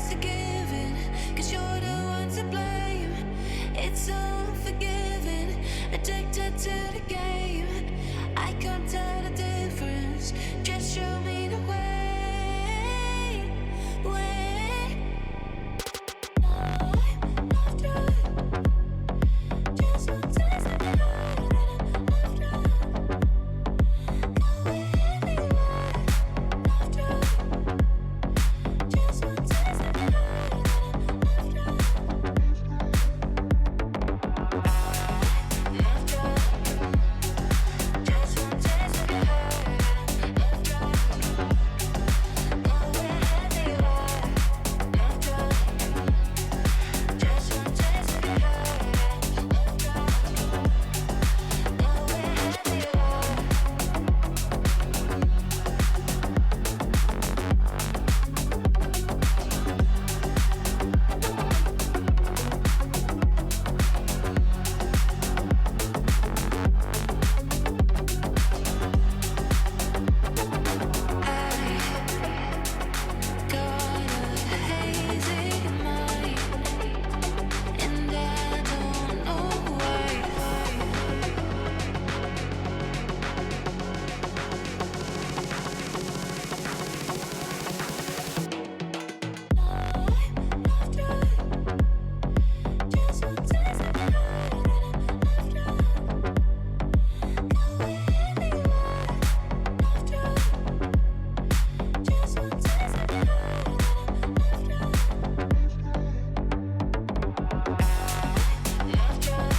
it's a given, 'cause you're the one to blame. It's unforgiving, addicted to the game. I can't tell the difference, just show me the way. Just one taste of your heart, and I've tried. Go anywhere, I've tried. Just one taste of your heart, and I've tried. I've tried. Just one taste of your heart, and I've tried. Go anywhere, I've tried. Just one taste of your heart, and I've tried. Go got a hazy mind, and I don't know why. I've tried. Just one taste of your heart, and I've tried. Go anywhere, I've tried. Just one taste of your heart, and I've tried. I've tried. Just one taste of your heart,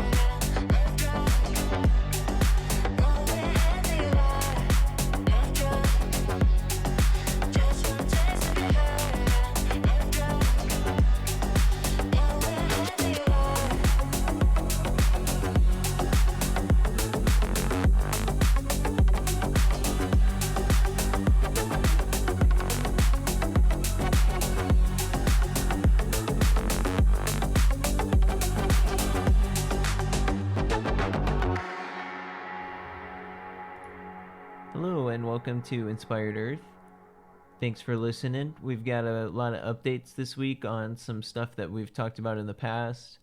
and I've tried. Go anywhere, I've tried. Just one taste of your heart, and I've tried. Go Hello and welcome to Inspired Earth. Thanks for listening. We've got a lot of updates this week on some stuff that we've talked about in the past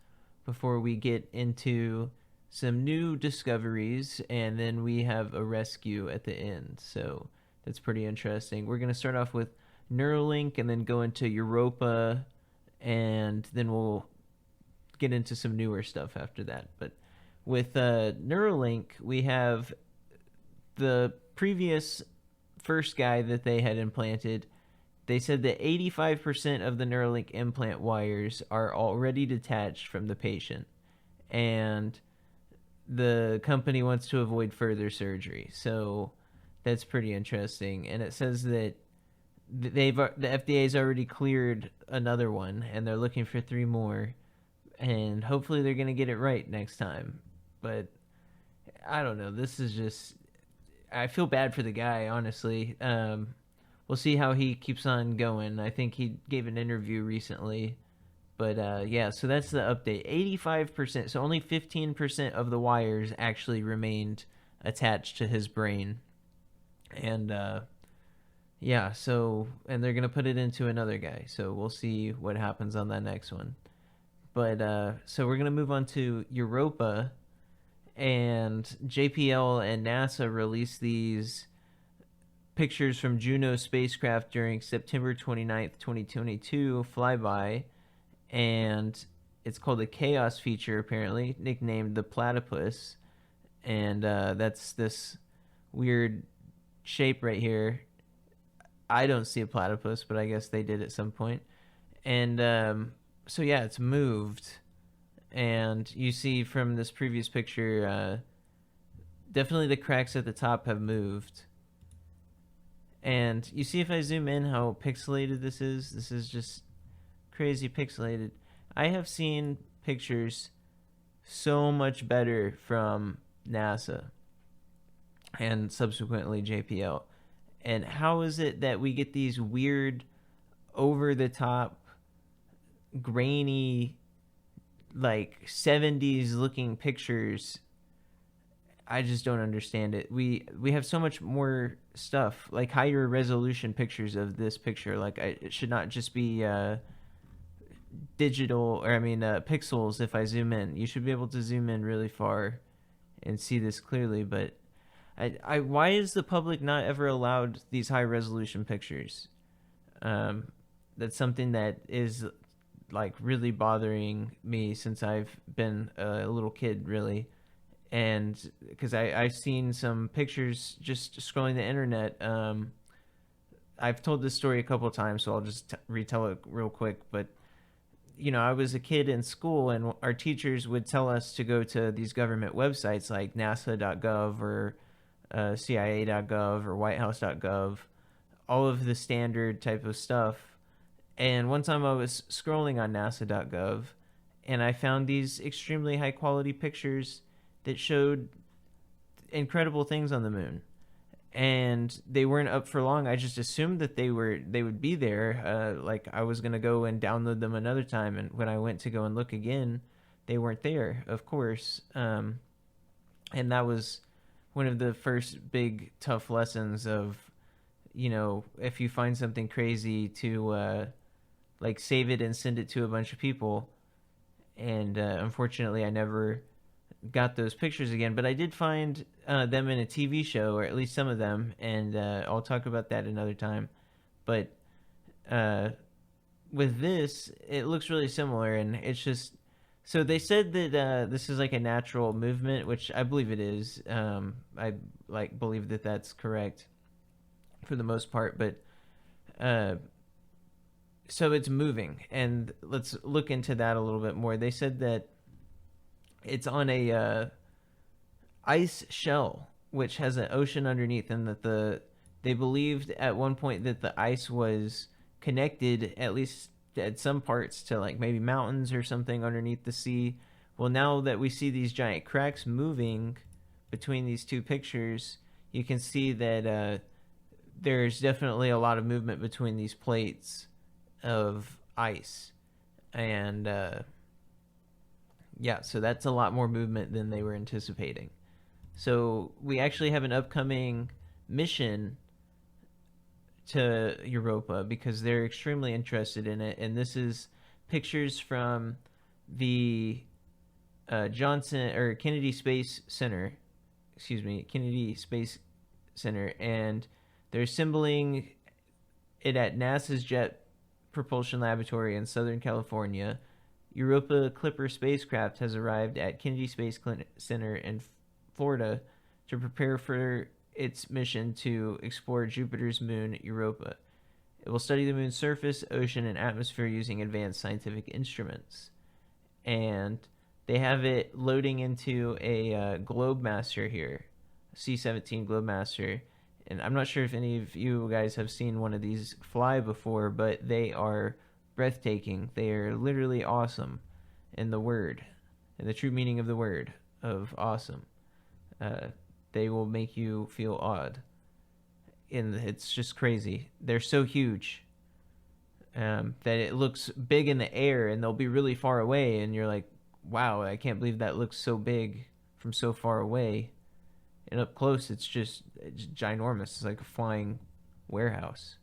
before we get into some new discoveries, and then we have a rescue at the end. So that's pretty interesting. We're going to start off with Neuralink and then go into Europa, and then we'll get into some newer stuff after that. But with Neuralink, we have the previous first guy that they had implanted. They said that 85% of the Neuralink implant wires are already detached from the patient, and the company wants to avoid further surgery. So that's pretty interesting. And it says that the FDA's already cleared another one, and they're looking for 3 more, and hopefully they're going to get it right next time. But I don't know. This is just, I feel bad for the guy, honestly. We'll see how he keeps on going. I think he gave an interview recently. But yeah, so that's the update. 85%, so only 15% of the wires actually remained attached to his brain. And yeah, so, and they're going to put it into another guy. So we'll see what happens on that next one. But so we're going to move on to Europa. And JPL and NASA released these pictures from Juno spacecraft during September 29th, 2022 flyby. And it's called a chaos feature, apparently, nicknamed the platypus. And that's this weird shape right here. I don't see a platypus, but I guess they did at some point. And so yeah, it's moved. And you see from this previous picture, definitely the cracks at the top have moved. And you see if I zoom in how pixelated this is? This is just crazy pixelated. I have seen pictures so much better from NASA and subsequently JPL. And how is it that we get these weird, over-the-top, grainy, like 70s looking pictures? I just don't understand it. We have so much more stuff, like higher resolution pictures of this picture. Like it should not just be digital, or I mean pixels. If I zoom in, you should be able to zoom in really far and see this clearly. But why is the public not ever allowed these high resolution pictures? That's something that is like really bothering me since I've been a little kid, really. And because I've seen some pictures just scrolling the internet. I've told this story a couple of times, so I'll just retell it real quick. But I was a kid in school, and our teachers would tell us to go to these government websites like NASA.gov or CIA.gov or WhiteHouse.gov, all of the standard type of stuff. And one time I was scrolling on NASA.gov, and I found these extremely high quality pictures that showed incredible things on the moon. And they weren't up for long. I just assumed that they would be there. Like I was gonna go and download them another time, and when I went to go and look again, they weren't there, of course. And that was one of the first big tough lessons of, if you find something crazy, to like save it and send it to a bunch of people. And unfortunately, I never got those pictures again, but I did find them in a TV show, or at least some of them, and I'll talk about that another time. But with this, it looks really similar, and it's just, so they said that this is like a natural movement, which I believe it is. I believe that that's correct for the most part, but so it's moving, and let's look into that a little bit more. They said that it's on a ice shell, which has an ocean underneath, and that they believed at one point that the ice was connected, at least at some parts, to like maybe mountains or something underneath the sea. Well, now that we see these giant cracks moving between these two pictures, you can see that there's definitely a lot of movement between these plates of ice. And yeah, so that's a lot more movement than they were anticipating. So we actually have an upcoming mission to Europa because they're extremely interested in it. And this is pictures from the Kennedy Space Center. Kennedy Space Center. And they're assembling it at NASA's Jet Propulsion Laboratory in Southern California. Europa Clipper spacecraft has arrived at Kennedy Space Center in Florida to prepare for its mission to explore Jupiter's moon, Europa. It will study the moon's surface, ocean, and atmosphere using advanced scientific instruments. And they have it loading into a Globemaster here, C-17 Globemaster. And I'm not sure if any of you guys have seen one of these fly before, but they are breathtaking. They are literally awesome in the true meaning of the word of awesome. They will make you feel awed, and it's just crazy. They're so huge that it looks big in the air, and they'll be really far away, and you're like, wow, I can't believe that looks so big from so far away. And up close, it's ginormous. It's like a flying warehouse.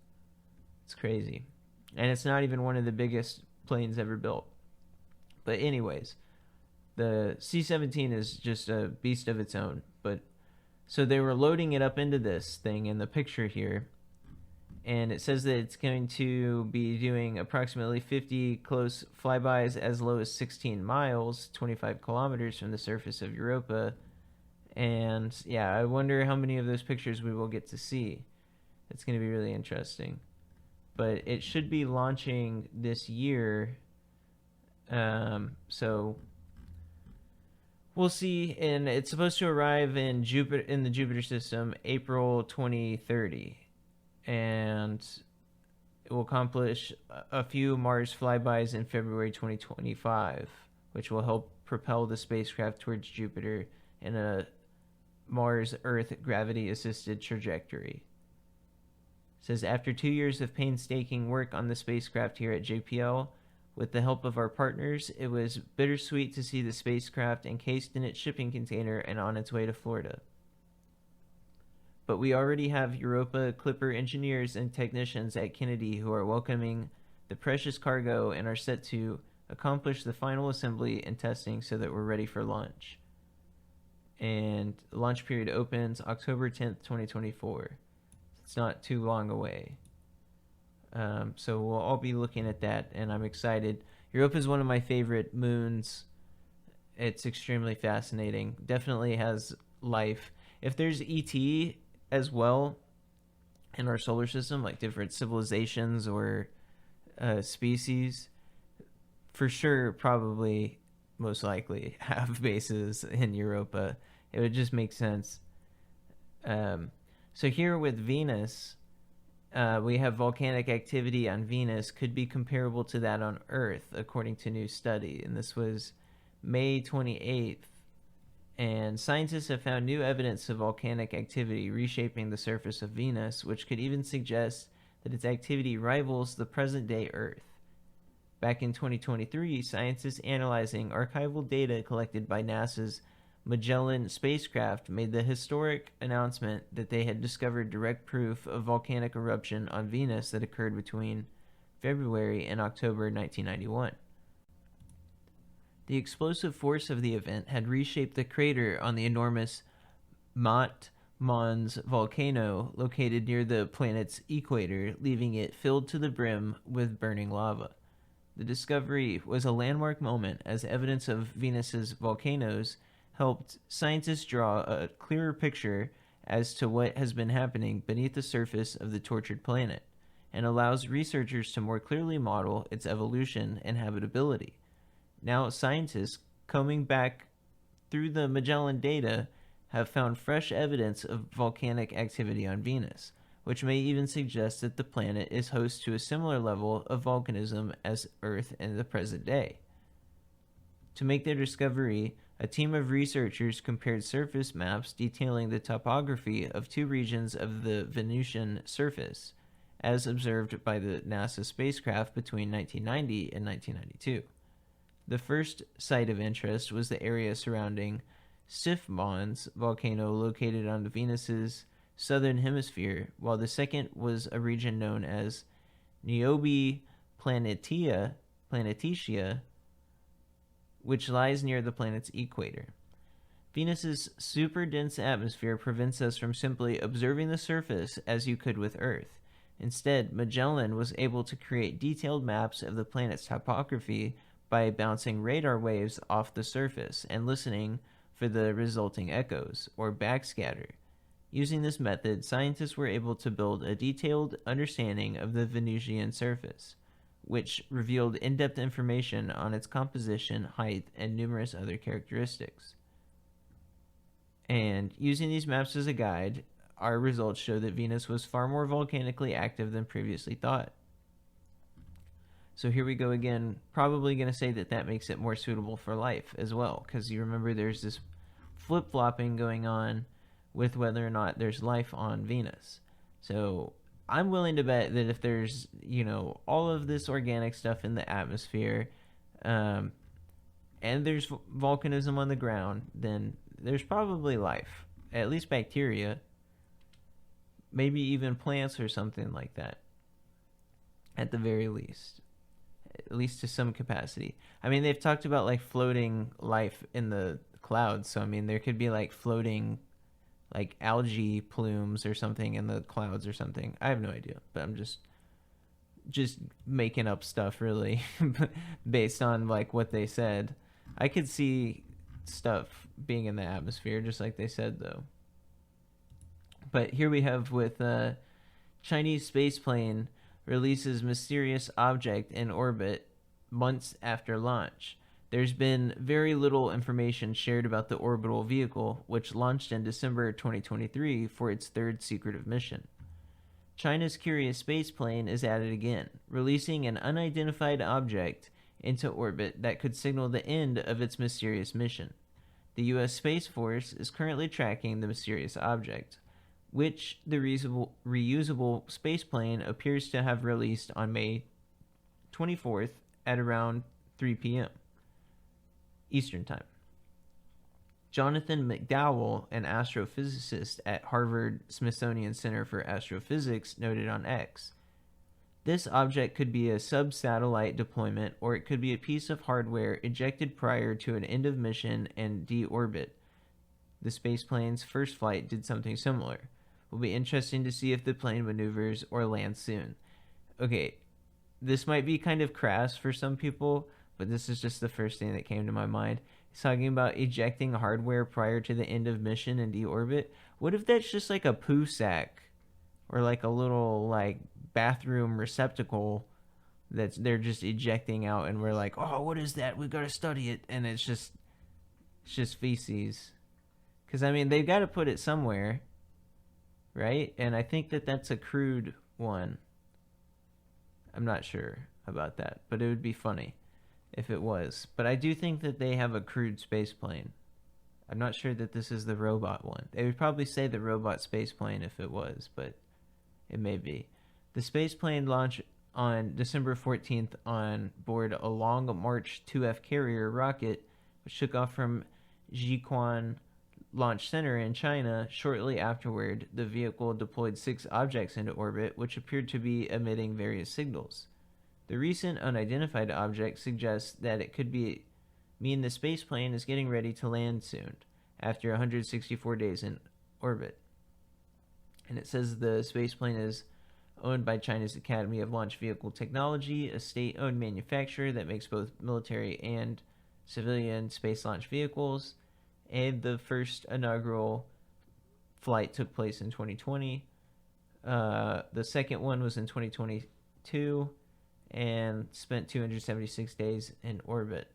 It's crazy. And it's not even one of the biggest planes ever built. But anyways, the C-17 is just a beast of its own. But so they were loading it up into this thing in the picture here. And it says that it's going to be doing approximately 50 close flybys as low as 16 miles, 25 kilometers from the surface of Europa. And yeah, I wonder how many of those pictures we will get to see. It's going to be really interesting. But it should be launching this year. So we'll see. And it's supposed to arrive in the Jupiter system April 2030. And it will accomplish a few Mars flybys in February 2025, which will help propel the spacecraft towards Jupiter in a Mars-Earth gravity-assisted trajectory. It says, after 2 years of painstaking work on the spacecraft here at JPL, With the help of our partners, it was bittersweet to see the spacecraft encased in its shipping container and on its way to Florida. But we already have Europa Clipper engineers and technicians at Kennedy who are welcoming the precious cargo and are set to accomplish the final assembly and testing so that we're ready for launch. And the launch period opens October 10th, 2024. It's not too long away. So we'll all be looking at that, and I'm excited. Europa is one of my favorite moons. It's extremely fascinating. Definitely has life. If there's ET as well in our solar system, like different civilizations or species, for sure, probably, most likely, have bases in Europa. It would just make sense. So here with Venus, we have volcanic activity on Venus could be comparable to that on Earth, according to new study. And this was May 28th. And scientists have found new evidence of volcanic activity reshaping the surface of Venus, which could even suggest that its activity rivals the present-day Earth. Back in 2023, scientists analyzing archival data collected by NASA's Magellan spacecraft made the historic announcement that they had discovered direct proof of volcanic eruption on Venus that occurred between February and October 1991. The explosive force of the event had reshaped the crater on the enormous Mat Mons volcano located near the planet's equator, leaving it filled to the brim with burning lava. The discovery was a landmark moment as evidence of Venus's volcanoes helped scientists draw a clearer picture as to what has been happening beneath the surface of the tortured planet, and allows researchers to more clearly model its evolution and habitability. Now, scientists, combing back through the Magellan data, have found fresh evidence of volcanic activity on Venus, which may even suggest that the planet is host to a similar level of volcanism as Earth in the present day. To make their discovery, a team of researchers compared surface maps detailing the topography of two regions of the Venusian surface, as observed by the NASA spacecraft between 1990 and 1992. The first site of interest was the area surrounding Sif Mons volcano located on Venus's southern hemisphere, while the second was a region known as Niobe Planitia, which lies near the planet's equator. Venus's super dense atmosphere prevents us from simply observing the surface as you could with Earth. Instead, Magellan was able to create detailed maps of the planet's topography by bouncing radar waves off the surface and listening for the resulting echoes, or backscatter. Using this method, scientists were able to build a detailed understanding of the Venusian surface, which revealed in-depth information on its composition, height, and numerous other characteristics. And using these maps as a guide, our results show that Venus was far more volcanically active than previously thought. So here we go again, probably going to say that that makes it more suitable for life as well, because you remember there's this flip-flopping going on with whether or not there's life on Venus. So I'm willing to bet that if there's, all of this organic stuff in the atmosphere, and there's volcanism on the ground, then there's probably life, at least bacteria, maybe even plants or something like that, at the very least. At least to some capacity. I mean, they've talked about like floating life in the clouds. So, I mean, there could be like floating like algae plumes or something in the clouds or something. I have no idea, but I'm just making up stuff really based on like what they said. I could see stuff being in the atmosphere just like they said though. But here we have with Chinese spaceplane releases mysterious object in orbit months after launch. There's been very little information shared about the orbital vehicle, which launched in December 2023 for its third secretive mission. China's curious spaceplane is at it again, releasing an unidentified object into orbit that could signal the end of its mysterious mission. The U.S. Space Force is currently tracking the mysterious object, which the reusable spaceplane appears to have released on May 24th at around 3 p.m. Eastern Time. Jonathan McDowell, an astrophysicist at Harvard Smithsonian Center for Astrophysics, noted on X, "This object could be a sub-satellite deployment, or it could be a piece of hardware ejected prior to an end of mission and deorbit. The spaceplane's first flight did something similar. Will be interesting to see if the plane maneuvers or lands soon." Okay, this might be kind of crass for some people, but this is just the first thing that came to my mind. He's talking about ejecting hardware prior to the end of mission and deorbit. What if that's just like a poo sack or like a little like bathroom receptacle that they're just ejecting out, and we're like, oh, what is that? We gotta study it, and it's just feces. Because I mean, they've got to put it somewhere, right? And I think that that's a crude one. I'm not sure about that, but it would be funny if it was. But I do think that they have a crewed space plane. I'm not sure that this is the robot one. They would probably say the robot space plane if it was, but it may be. The space plane launched on December 14th on board a Long March 2F carrier rocket, which took off from Jiuquan Launch Center in China. Shortly afterward, the vehicle deployed 6 objects into orbit, which appeared to be emitting various signals. The recent unidentified object suggests that it could mean the spaceplane is getting ready to land soon, after 164 days in orbit. And it says the spaceplane is owned by China's Academy of Launch Vehicle Technology, a state-owned manufacturer that makes both military and civilian space launch vehicles. And the first inaugural flight took place in 2020. The second one was in 2022 and spent 276 days in orbit.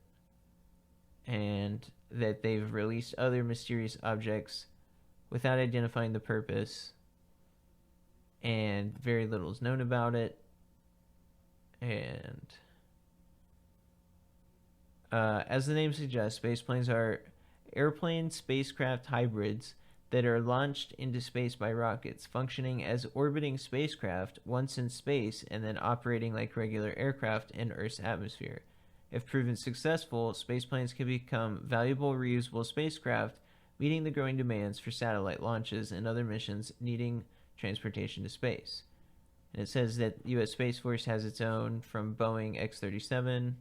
And that they've released other mysterious objects without identifying the purpose, and very little is known about it. And as the name suggests, spaceplanes are airplane spacecraft hybrids that are launched into space by rockets, functioning as orbiting spacecraft once in space and then operating like regular aircraft in Earth's atmosphere. If proven successful, spaceplanes can become valuable reusable spacecraft, meeting the growing demands for satellite launches and other missions needing transportation to space. And it says that U.S. Space Force has its own from Boeing X-37,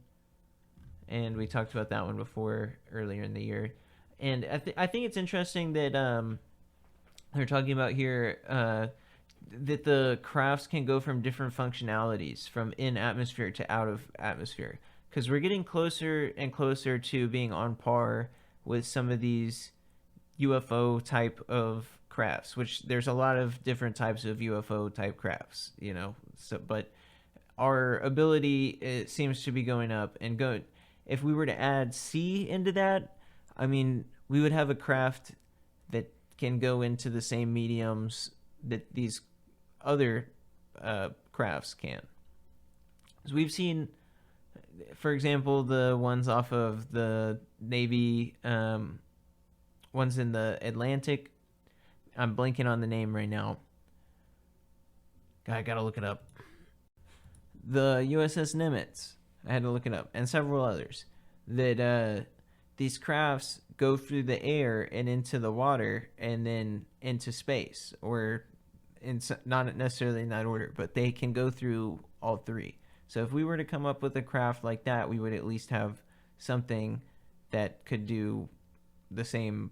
and we talked about that one before earlier in the year. And I think it's interesting that they're talking about here that the crafts can go from different functionalities, from in atmosphere to out of atmosphere, because we're getting closer and closer to being on par with some of these UFO type of crafts, which there's a lot of different types of UFO type crafts, you know. So, but our ability, it seems to be going up and go. If we were to add C into that, I mean, we would have a craft that can go into the same mediums that these other crafts can. So we've seen, for example, the ones off of the Navy, ones in the Atlantic. I'm blanking on the name right now. I gotta look it up. The USS Nimitz. I had to look it up. And several others. That these crafts go through the air and into the water and then into space. Or not necessarily in that order, but they can go through all three. So if we were to come up with a craft like that, we would at least have something that could do the same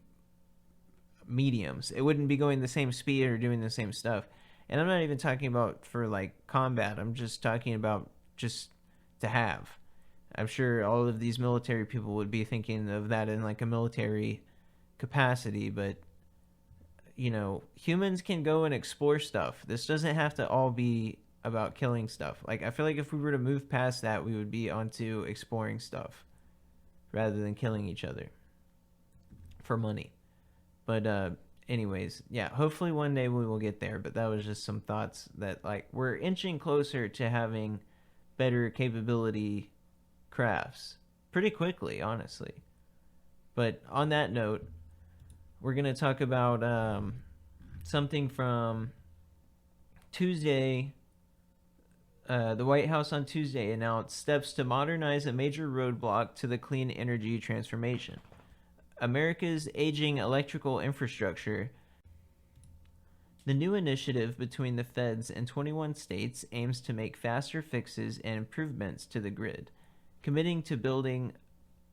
mediums. It wouldn't be going the same speed or doing the same stuff. And I'm not even talking about for like combat. I'm just talking about just to have. I'm sure all of these military people would be thinking of that in like a military capacity, but you know, humans can go and explore stuff. This doesn't have to all be about killing stuff. Like, I feel like if we were to move past that, we would be onto exploring stuff rather than killing each other for money. But anyways, yeah, hopefully one day we will get there. But that was just some thoughts that, like, we're inching closer to having better capability crafts pretty quickly, honestly. But on that note, we're going to talk about something from Tuesday, The White House on Tuesday announced steps to modernize a major roadblock to the clean energy transformation. America's aging electrical infrastructure. The new initiative between the feds and 21 states aims to make faster fixes and improvements to the grid, committing to building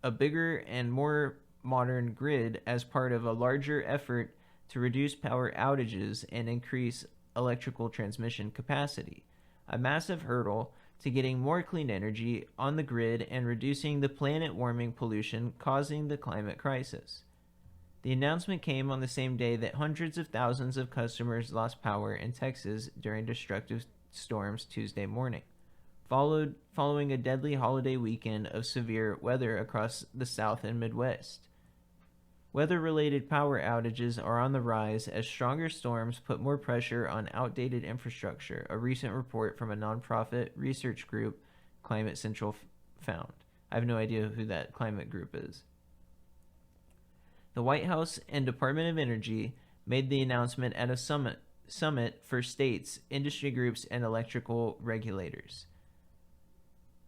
a bigger and more modern grid as part of a larger effort to reduce power outages and increase electrical transmission capacity, a massive hurdle to getting more clean energy on the grid and reducing the planet-warming pollution causing the climate crisis. The announcement came on the same day that hundreds of thousands of customers lost power in Texas during destructive storms Tuesday morning, following a deadly holiday weekend of severe weather across the South and Midwest. Weather-related power outages are on the rise as stronger storms put more pressure on outdated infrastructure, a recent report from a nonprofit research group, Climate Central, found. I have no idea who that climate group is. The White House and Department of Energy made the announcement at a summit for states, industry groups, and electrical regulators.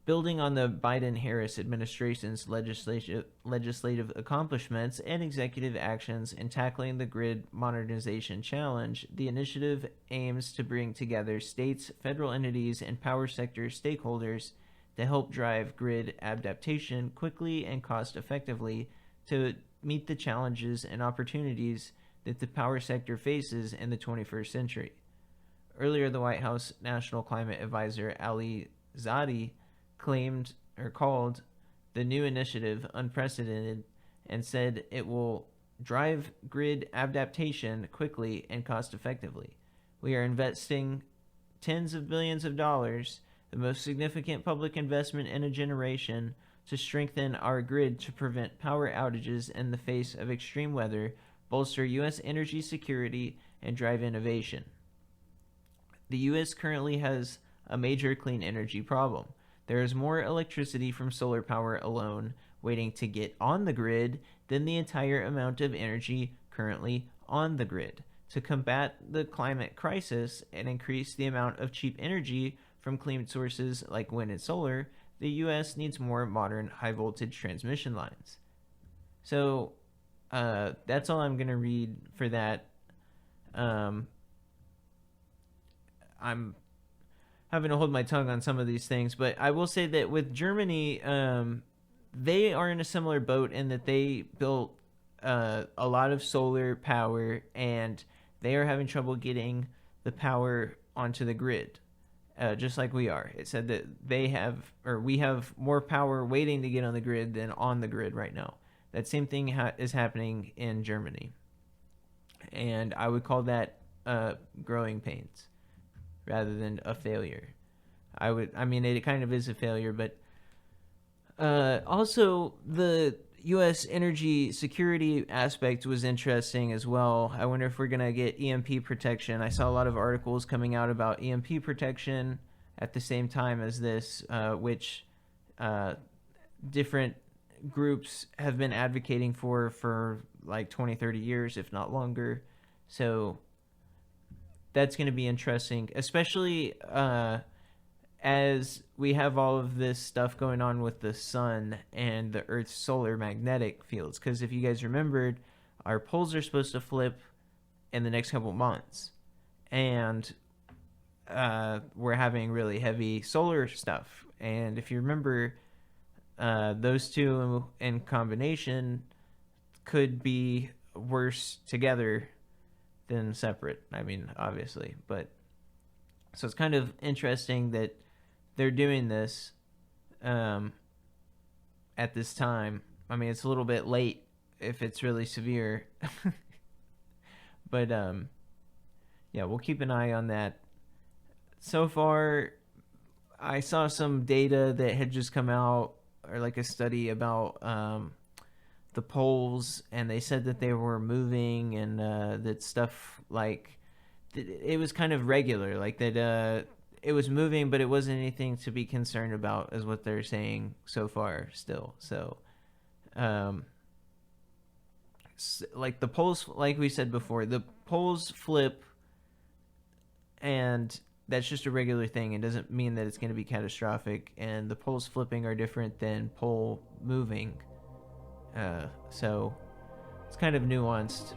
Building on the Biden-Harris administration's legislative accomplishments and executive actions in tackling the grid modernization challenge, the initiative aims to bring together states, federal entities, and power sector stakeholders to help drive grid adaptation quickly and cost-effectively to meet the challenges and opportunities that the power sector faces in the 21st century. Earlier, the White House National Climate Advisor Ali Zaidi called the new initiative unprecedented and said it will drive grid adaptation quickly and cost effectively. We are investing tens of billions of dollars, the most significant public investment in a generation, to strengthen our grid to prevent power outages in the face of extreme weather, bolster U.S. energy security, and drive innovation. The U.S. currently has a major clean energy problem. There is more electricity from solar power alone waiting to get on the grid than the entire amount of energy currently on the grid. To combat the climate crisis and increase the amount of cheap energy from clean sources like wind and solar, the U.S. needs more modern high-voltage transmission lines. So that's all I'm going to read for that. I'm having to hold my tongue on some of these things, but I will say that with Germany, they are in a similar boat in that they built a lot of solar power, and they are having trouble getting the power onto the grid, just like we are. It said that we have more power waiting to get on the grid than on the grid right now. That same thing is happening in Germany, and I would call that growing pains rather than a failure. It kind of is a failure, but also the U.S. energy security aspect was interesting as well. I wonder if we're going to get EMP protection. I saw a lot of articles coming out about EMP protection at the same time as this, which different groups have been advocating for like 20, 30 years, if not longer. So that's going to be interesting, especially as we have all of this stuff going on with the sun and the Earth's solar magnetic fields. Because if you guys remembered, our poles are supposed to flip in the next couple months. And we're having really heavy solar stuff. And if you remember, those two in combination could be worse together than separate. Obviously, but so it's kind of interesting that they're doing this at this time. It's a little bit late if it's really severe, but yeah, we'll keep an eye on that. So far, I saw some data that had just come out, or like a study about the poles, and they said that they were moving, and that stuff like it was kind of regular, like that it was moving, but it wasn't anything to be concerned about, is what they're saying so far still. So like the poles, like we said before, the poles flip, and that's just a regular thing. It doesn't mean that it's going to be catastrophic. And the poles flipping are different than pole moving. So it's kind of nuanced.